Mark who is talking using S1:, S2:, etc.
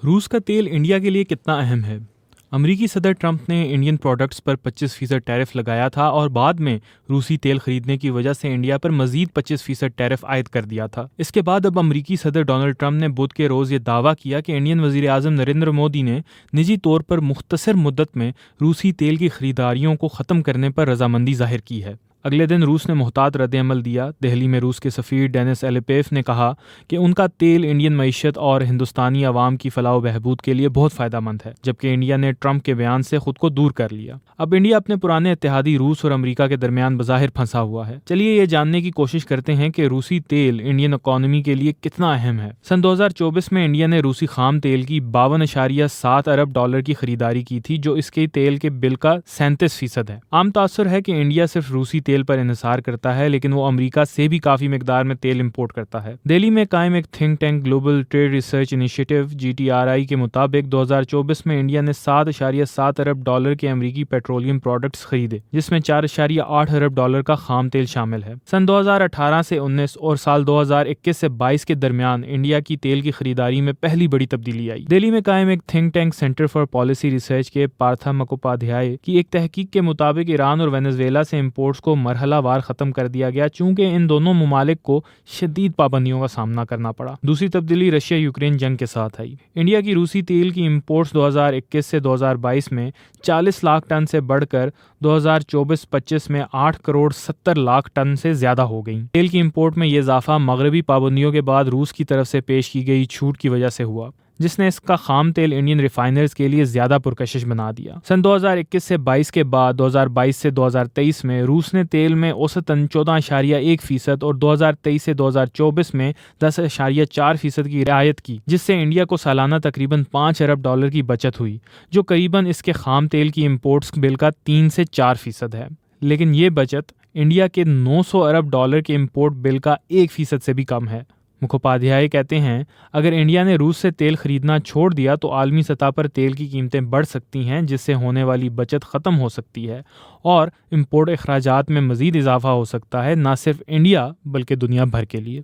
S1: روس کا تیل انڈیا کے لیے کتنا اہم ہے؟ امریکی صدر ٹرمپ نے انڈین پروڈکٹس پر 25% ٹیرف لگایا تھا اور بعد میں روسی تیل خریدنے کی وجہ سے انڈیا پر مزید 25% ٹیرف عائد کر دیا تھا۔ اس کے بعد اب امریکی صدر ڈونلڈ ٹرمپ نے بدھ کے روز یہ دعویٰ کیا کہ انڈین وزیر اعظم نریندر مودی نے نجی طور پر مختصر مدت میں روسی تیل کی خریداریوں کو ختم کرنے پر رضامندی ظاہر کی ہے۔ اگلے دن روس نے محتاط رد عمل دیا۔ دہلی میں روس کے سفیر ڈینس ایلیپیف نے کہا کہ ان کا تیل انڈین معیشت اور ہندوستانی عوام کی فلاح و بہبود کے لیے بہت فائدہ مند ہے، جبکہ انڈیا نے ٹرمپ کے بیان سے خود کو دور کر لیا۔ اب انڈیا اپنے پرانے اتحادی روس اور امریکہ کے درمیان بظاہر پھنسا ہوا ہے۔ چلیے یہ جاننے کی کوشش کرتے ہیں کہ روسی تیل انڈین اکانومی کے لیے کتنا اہم ہے۔ سن 2024 میں انڈیا نے روسی خام تیل کی 52.7 ارب ڈالر کی خریداری کی تھی، جو اس کے تیل کے بل کا 37% ہے۔ عام تاثر ہے کہ انڈیا صرف روسی تیل پر انحصار کرتا ہے، لیکن وہ امریکہ سے بھی کافی مقدار میں تیل امپورٹ کرتا ہے۔ دہلی میں قائم ایک think tank global trade research initiative GTRI کے مطابق 2024 میں انڈیا نے 7.7 ارب ڈالر کے امریکی پیٹرولیم پروڈکٹس خریدے، جس میں 4.8 ارب ڈالر کا خام تیل شامل ہے۔ سن 2018 سے 19 اور سال 2021 سے 22 کے درمیان انڈیا کی تیل کی خریداری میں پہلی بڑی تبدیلی آئی۔ دہلی میں قائم ایک think tank centre for policy research کے پارتھا مکوپادھیائے کی ایک تحقیق کے مطابق ایران اور وینزویلا سے امپورٹس کو مرحلہ وار ختم کر دیا گیا، چونکہ ان دونوں ممالک کو شدید پابندیوں کا سامنا کرنا پڑا۔ دوسری تبدیلی رشیا یوکرین جنگ کے ساتھ آئی۔ انڈیا کی روسی تیل کی امپورٹس 2021 سے 2022 میں 40 لاکھ ٹن سے بڑھ کر 2024-25 میں 8 کروڑ 70 لاکھ ٹن سے زیادہ ہو گئیں۔ تیل کی امپورٹ میں یہ اضافہ مغربی پابندیوں کے بعد روس کی طرف سے پیش کی گئی چھوٹ کی وجہ سے ہوا، جس نے اس کا خام تیل انڈین ریفائنرز کے لیے زیادہ پرکشش بنا دیا۔ سن 2021 سے 22 کے بعد 2022 سے 2023 میں روس نے تیل میں اوسطاً 14.1% اور 2023 سے 2024 میں 10.4% کی رعایت کی، جس سے انڈیا کو سالانہ تقریباً 5 ارب ڈالر کی بچت ہوئی، جو قریباً اس کے خام تیل کی امپورٹس بل کا 3 سے 4% ہے۔ لیکن یہ بچت انڈیا کے 900 ارب ڈالر کے امپورٹ بل کا 1% سے بھی کم ہے۔ مکھوپادھیائے کہتے ہیں، اگر انڈیا نے روس سے تیل خریدنا چھوڑ دیا تو عالمی سطح پر تیل کی قیمتیں بڑھ سکتی ہیں، جس سے ہونے والی بچت ختم ہو سکتی ہے اور امپورٹ اخراجات میں مزید اضافہ ہو سکتا ہے، نہ صرف انڈیا بلکہ دنیا بھر کے لیے۔